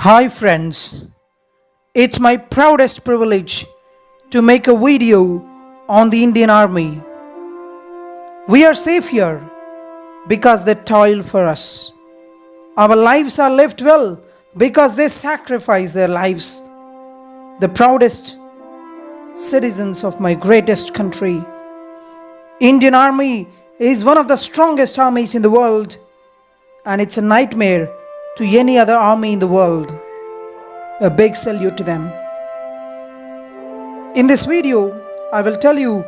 Hi friends, it's my proudest privilege to make a video on the Indian Army. We are safe here because they toil for us. Our lives are lived well because they sacrifice their lives. The proudest citizens of my greatest country. Indian Army is one of the strongest armies in the world, and it's a nightmare to any other army in the world. A big salute to them. In this video, I will tell you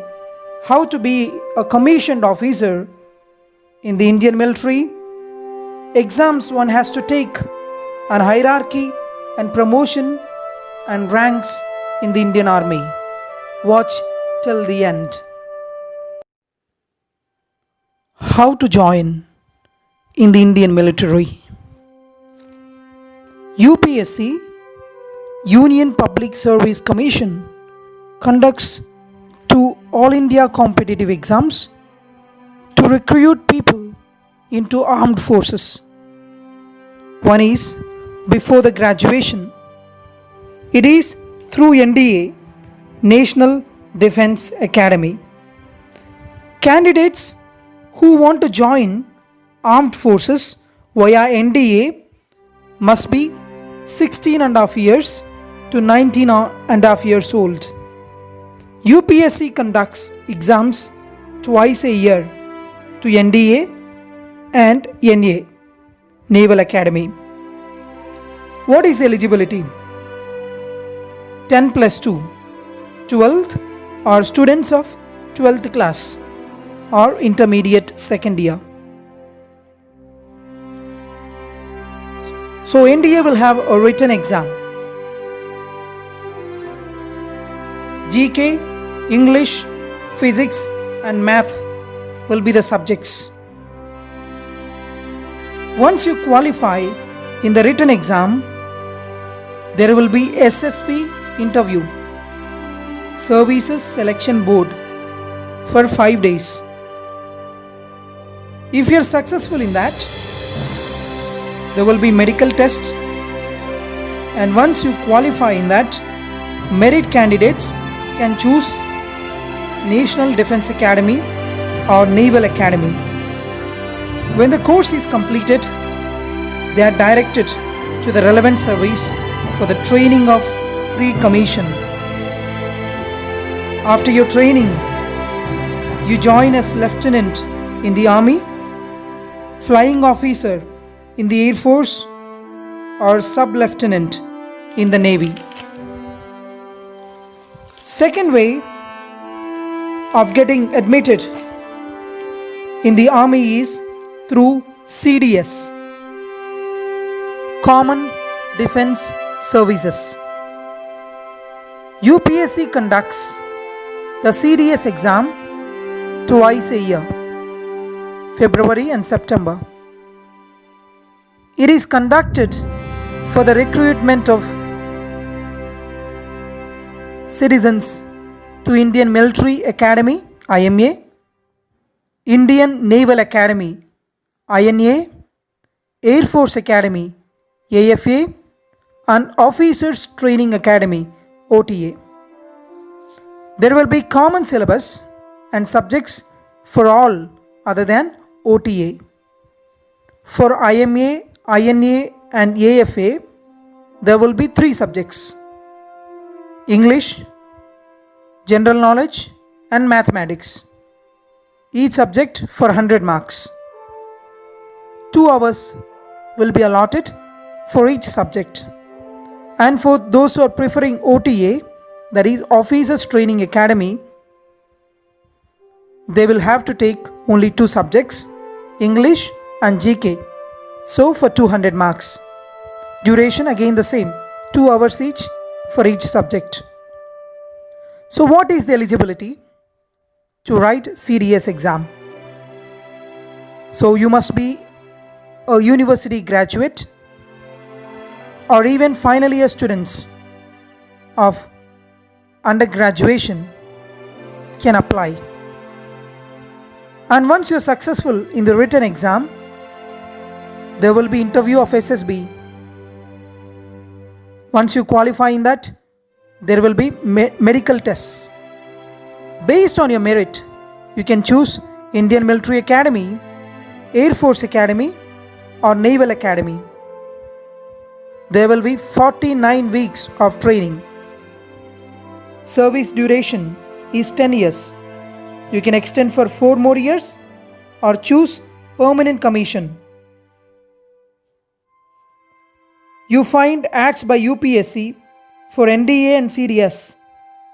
how to be a commissioned officer in the Indian military, exams one has to take, and hierarchy and promotion and ranks in the Indian Army. Watch till the end. How to join in the Indian military. UPSC, Union Public Service Commission, conducts two All India competitive exams to recruit people into armed forces. One is before the graduation. It is through NDA, National Defence Academy. Candidates who want to join armed forces via NDA must be 16 and a half years to 19 and a half years old. UPSC conducts exams twice a year to NDA and NA, Naval Academy. What is the eligibility? 10 plus 2, 12th are students of 12th class or intermediate second year. So NDA will have a written exam. GK, English, Physics and Math will be the subjects. Once you qualify in the written exam, there will be SSB interview, Services Selection Board, for 5 days. If you are successful in that, there will be medical test, and once you qualify in that, merit candidates can choose National Defence Academy or Naval Academy. When the course is completed, they are directed to the relevant service for the training of pre-commission. After your training, you join as lieutenant in the army, flying officer in the Air Force, or sub-lieutenant in the Navy. Second way of getting admitted in the Army is through CDS, Common Defence Services. UPSC conducts the CDS exam twice a year, February and September. It is conducted for the recruitment of citizens to Indian Military Academy, IMA, Indian Naval Academy, INA, Air Force Academy, AFA, and Officers Training Academy, OTA. There will be common syllabus and subjects for all other than OTA. For IMA, INA and AFA, there will be 3 subjects: English, General Knowledge and Mathematics. Each subject for 100 marks. 2 hours will be allotted for each subject. And for those who are preferring OTA, that is Officers Training Academy, they will have to take only 2 subjects, English and GK. So for 200 marks. Duration again the same, 2 hours each for each subject. So what is the eligibility to write CDS exam? So you must be a university graduate or even final year students of undergraduation can apply. And once you are successful in the written exam, there will be interview of SSB Once you qualify in that, there will be medical tests. Based on your merit, you can choose Indian Military Academy, Air Force Academy, or Naval Academy. There will be 49 weeks of training. Service duration is 10 years. You can extend for 4 more years or choose permanent commission. You find ads by UPSC for NDA and CDS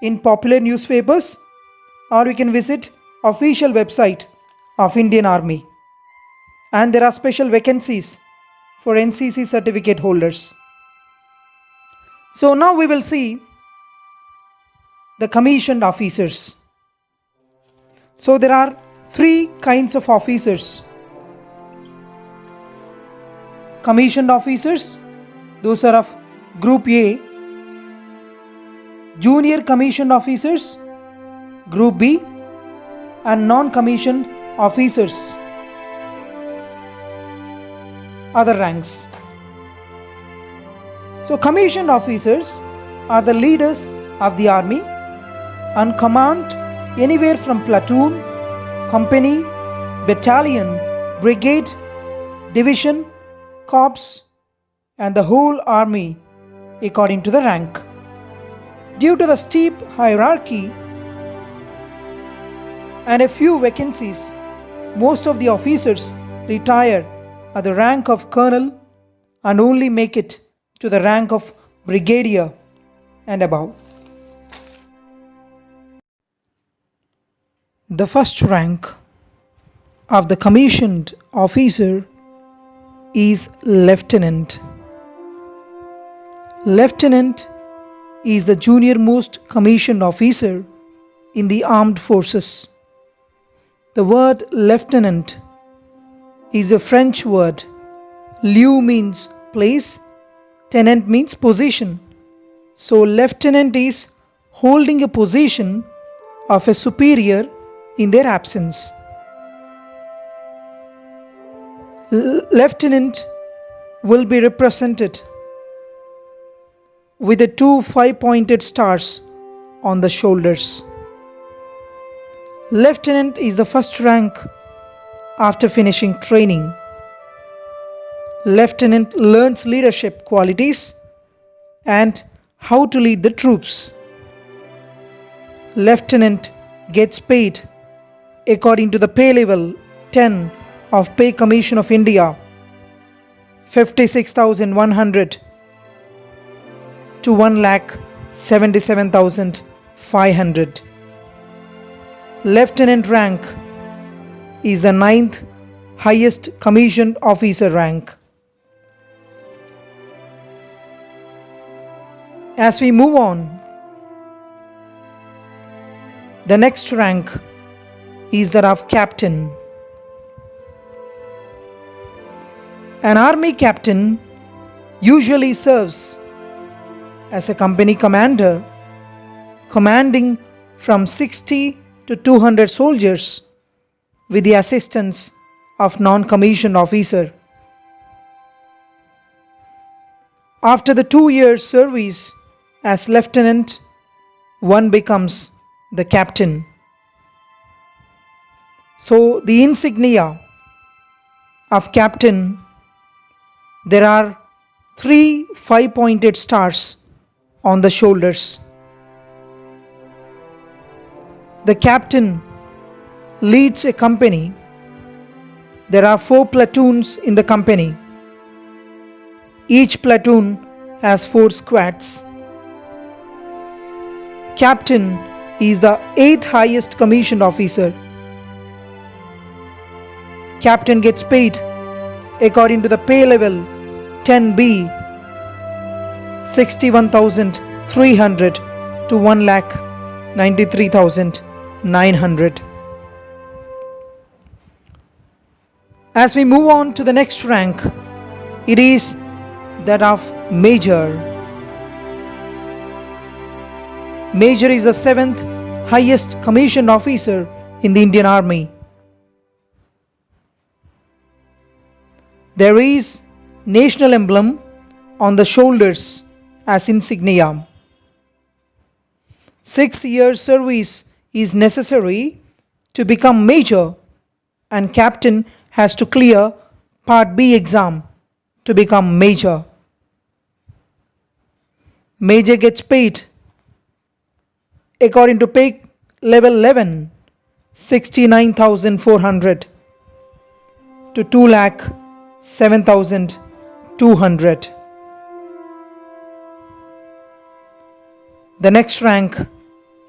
in popular newspapers, or you can visit official website of Indian Army. And there are special vacancies for NCC certificate holders. So now we will see the commissioned officers. So there are 3 kinds of officers. Commissioned officers, those are of Group A. Junior commissioned officers, Group B, and non-commissioned officers, other ranks. So commissioned officers are the leaders of the army and command anywhere from platoon, company, battalion, brigade, division, corps, and the whole army according to the rank. Due to the steep hierarchy and a few vacancies, most of the officers retire at the rank of colonel and only make it to the rank of brigadier and above. The first rank of the commissioned officer is lieutenant. Lieutenant is the junior most commissioned officer in the armed forces. The word lieutenant is a French word. Lieu means place, tenant means position. So lieutenant is holding a position of a superior in their absence. Lieutenant will be represented with the 2 5-pointed stars on the shoulders. Lieutenant is the first rank after finishing training. Lieutenant learns leadership qualities and how to lead the troops. Lieutenant gets paid according to the pay level 10 of Pay Commission of India, 56,100 to 1,77,500. Lieutenant rank is the 9th highest commissioned officer rank. As we move on, the next rank is that of captain. An army captain usually serves as a company commander, commanding from 60 to 200 soldiers with the assistance of non-commissioned officer. After the 2 years service as lieutenant, one becomes the captain. So the insignia of captain, there are 3 5-pointed stars on the shoulders. The captain leads a company. There are 4 platoons in the company. Each platoon has 4 squads. Captain is the 8th highest commissioned officer. Captain gets paid according to the pay level 10B, 61,300 to 1,93,900. As we move on to the next rank, it is that of major. Major is the 7th highest commissioned officer in the Indian Army. There is national emblem on the shoulders as insignia. 6 years service is necessary to become major, and captain has to clear Part B exam to become major. Major gets paid according to pay level 11, 69,400 to 2,07,200. The next rank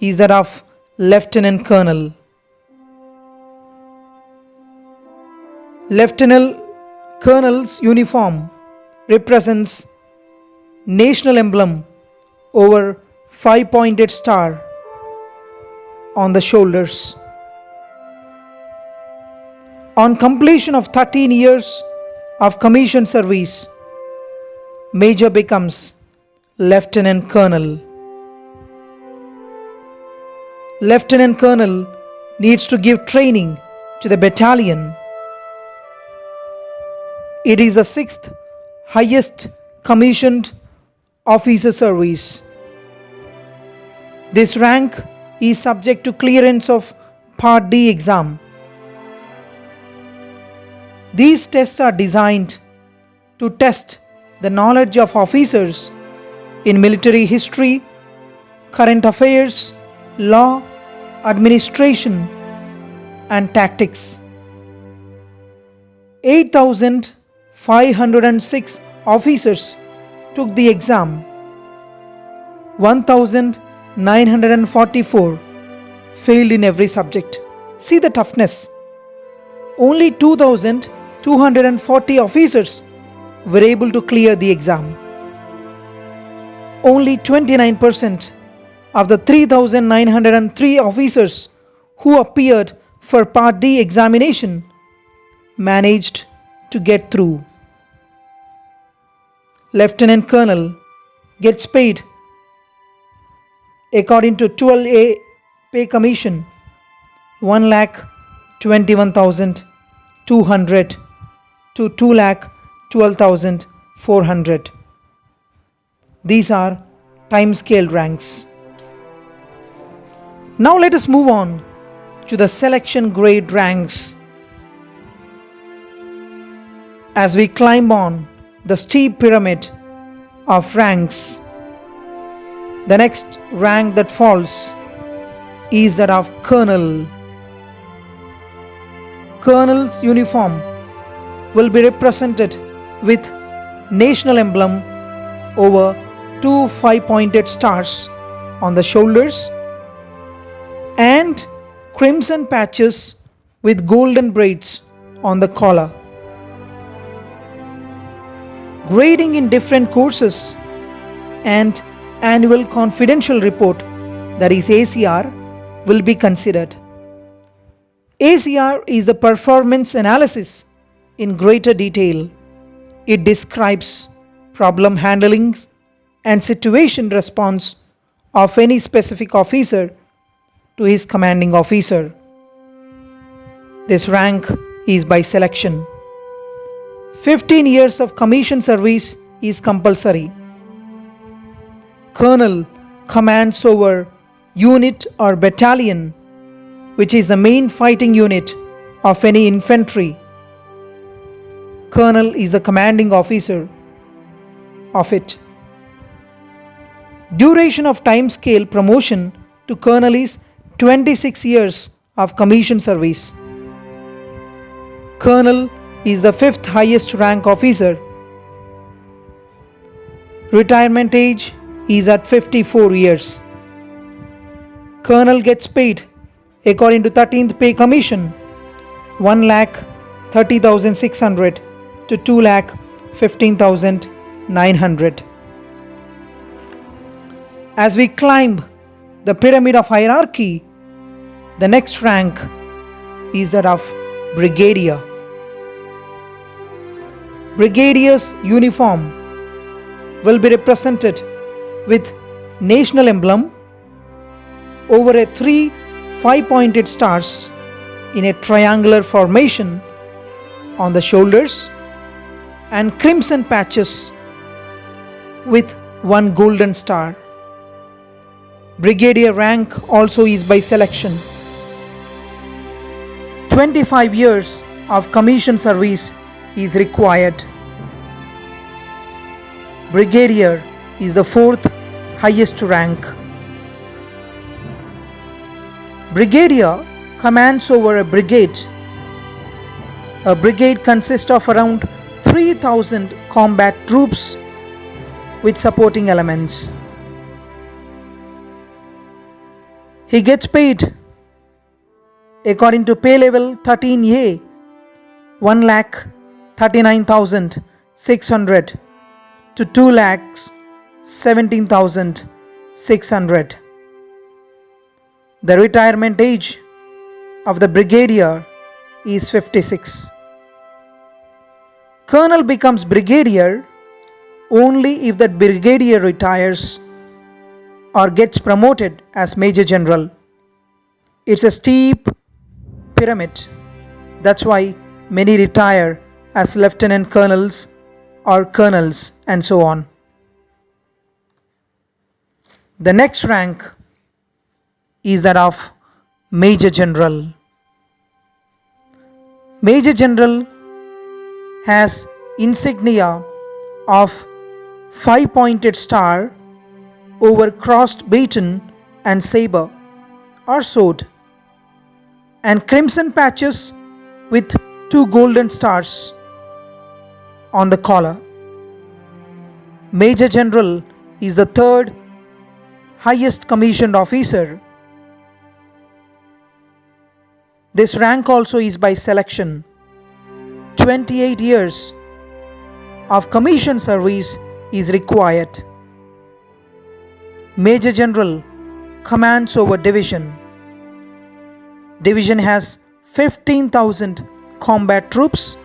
is that of Lieutenant Colonel. Lieutenant Colonel's uniform represents national emblem over 5-pointed star on the shoulders. On completion of 13 years of commission service, Major becomes Lieutenant Colonel. Lieutenant Colonel needs to give training to the battalion. It is the 6th highest commissioned officer service. This rank is subject to clearance of Part D exam. These tests are designed to test the knowledge of officers in military history, current affairs, law, administration, and tactics. 8,506 officers took the exam. 1,944 failed in every subject. See the toughness. Only 2,240 officers were able to clear the exam. Only 29% of the 3,903 officers who appeared for Part D examination managed to get through. Lieutenant Colonel gets paid according to 12A pay commission 1,21,200 to 2,12,400. These are time scale ranks. Now let us move on to the selection grade ranks. As we climb on the steep pyramid of ranks, the next rank that falls is that of Colonel. Colonel's uniform will be represented with national emblem over 2 5-pointed stars on the shoulders and crimson patches with golden braids on the collar. Grading in different courses and annual confidential report, that is ACR, will be considered. ACR is the performance analysis in greater detail. It describes problem handling and situation response of any specific officer to his commanding officer. This rank is by selection. 15 years of commission service is compulsory. Colonel commands over unit or battalion, which is the main fighting unit of any infantry. Colonel is the commanding officer of it. Duration of time scale promotion to colonel is 26 years of commission service. Colonel is the 5th highest rank officer. Retirement age is at 54 years. Colonel gets paid according to 13th pay commission 1,30,600 to 2,15,900. As we climb the pyramid of hierarchy, the next rank is that of Brigadier. Brigadier's uniform will be represented with national emblem over a 3 5-pointed stars in a triangular formation on the shoulders and crimson patches with 1 golden star. Brigadier rank also is by selection. 25 years of commission service is required. Brigadier is the 4th highest rank. Brigadier commands over a brigade. A brigade consists of around 3,000 combat troops with supporting elements. He gets paid according to pay level 13A 1,39,600 to 2,17,600. The retirement age of the brigadier is 56. Colonel becomes brigadier only if that brigadier retires or gets promoted as major general. It's a steep pyramid. That's why many retire as lieutenant colonels or colonels and so on. The next rank is that of Major General. Major General has insignia of 5-pointed star over crossed baton and saber or sword, and crimson patches with 2 golden stars on the collar. Major General is the 3rd highest commissioned officer. This rank also is by selection. 28 years of commission service is required. Major General commands over division. Division has 15,000 combat troops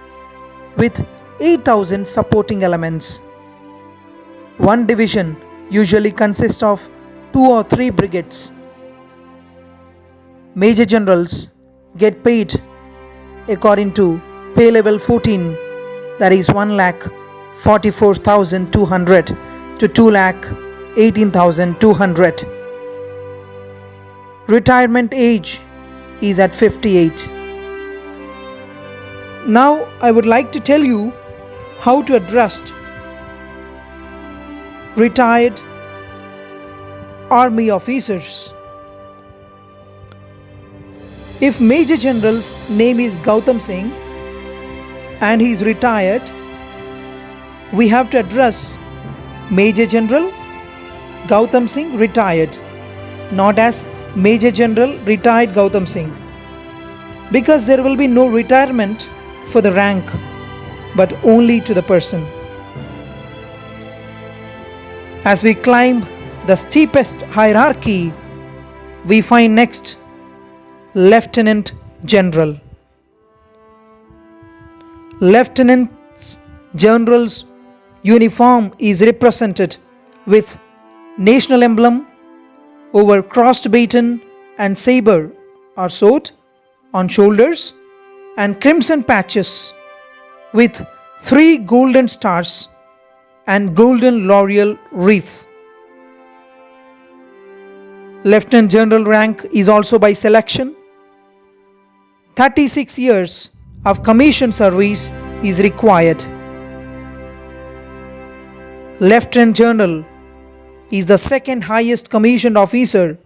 with 8,000 supporting elements. One division usually consists of 2 or 3 brigades. Major generals get paid according to pay level 14, that is 1,44,200 to 2,18,200. Retirement age is at 58. Now I would like to tell you how to address retired army officers. If Major General's name is Gautam Singh and he is retired, we have to address Major General Gautam Singh retired, not as Major General retired Gautam Singh, because there will be no retirement for the rank but only to the person. As we climb the steepest hierarchy, we find next Lieutenant General. Lieutenant General's uniform is represented with national emblem over crossed baton and saber or sword on shoulders, and crimson patches with 3 golden stars and golden laurel wreath. Lieutenant General rank is also by selection. 36 years of commission service is required. Lieutenant General is the 2nd highest commissioned officer.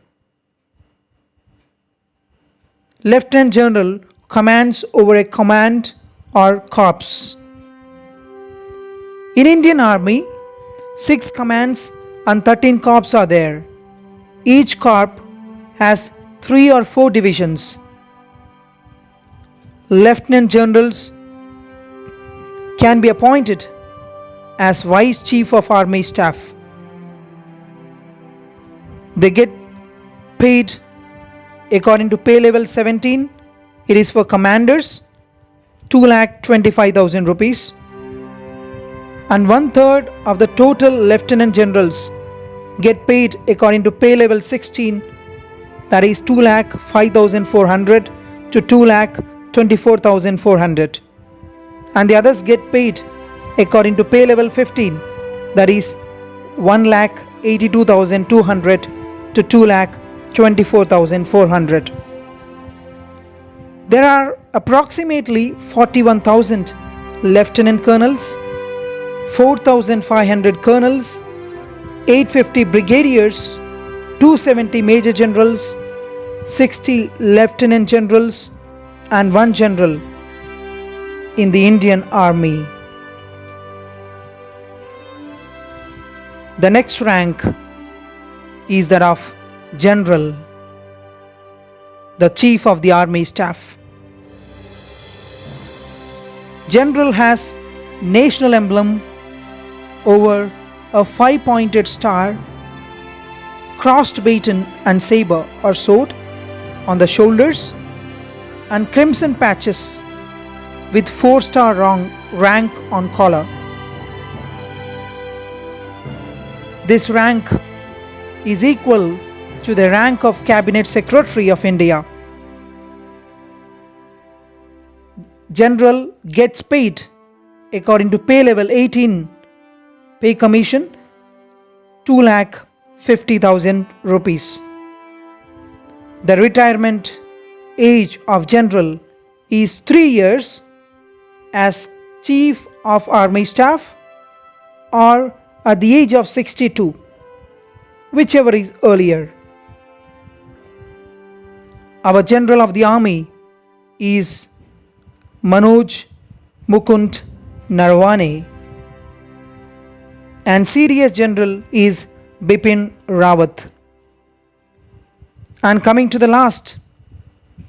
Lieutenant General commands over a command or corps. In Indian Army, 6 commands and 13 corps are there. Each corps has 3 or 4 divisions. Lieutenant Generals can be appointed as Vice Chief of Army Staff. They get paid according to pay level 17. It is for commanders 2,25,000 rupees, and 1/3 of the total Lieutenant Generals get paid according to pay level 16, that is 2,05,400 to 2,24,400, and the others get paid according to pay level 15, that is 1,82,200 to 2,24,400. There are approximately 41,000 lieutenant colonels, 4,500 colonels, 850 brigadiers, 270 major generals, 60 lieutenant generals, and 1 general in the Indian Army. The next rank is that of General, the Chief of the Army Staff. General has national emblem over a 5-pointed star, crossed baton and saber or sword on the shoulders, and crimson patches with 4-star rank on collar. This rank is equal to the rank of Cabinet Secretary of India. General gets paid according to pay level 18 pay commission 2,50,000 rupees. The retirement age of general is 3 years as Chief of Army Staff or at the age of 62, whichever is earlier. Our General of the Army is Manoj Mukund Narwane, and CDS General is Bipin Rawat. And coming to the last,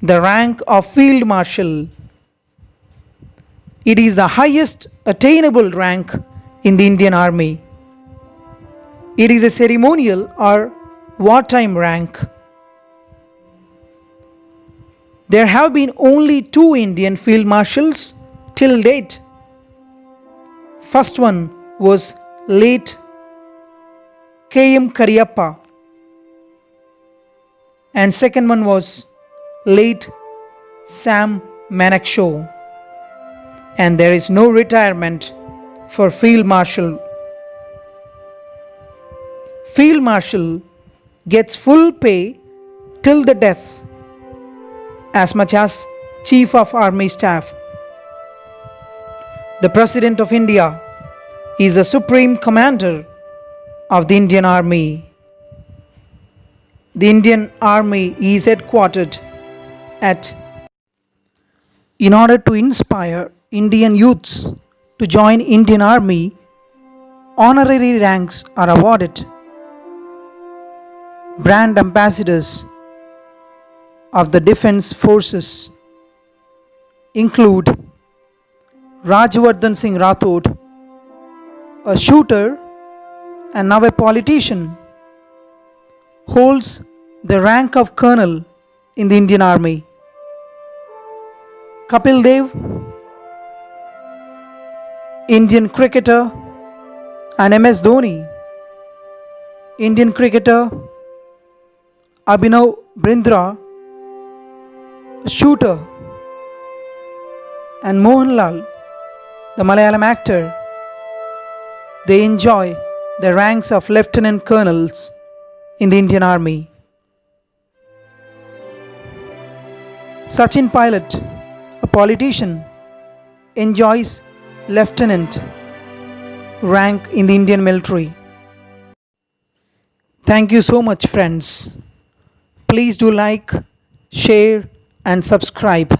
the rank of Field Marshal. It is the highest attainable rank in the Indian Army. It is a ceremonial or wartime rank. There have been only 2 Indian Field Marshals till date. First one was late K.M. Kariyappa, and second one was late Sam Manakshaw. And there is no retirement for Field Marshal. Field Marshal gets full pay till the death, as much as Chief of Army Staff. The President of India is the Supreme Commander of the Indian Army. The Indian Army is headquartered at. In order to inspire Indian youths to join Indian Army, honorary ranks are awarded. Brand ambassadors of the defense forces include Rajyavardhan Singh Rathod, a shooter and now a politician, holds the rank of colonel in the Indian Army. Kapil Dev, Indian cricketer, and MS Dhoni, Indian cricketer, Abhinav Bindra, a shooter, and Mohanlal, the Malayalam actor, they enjoy the ranks of lieutenant colonels in the Indian Army. Sachin Pilot, a politician, enjoys lieutenant rank in the Indian military. Thank you so much, friends. Please do like, share, and subscribe.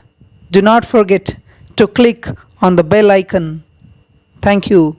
Do not forget to click on the bell icon. Thank you.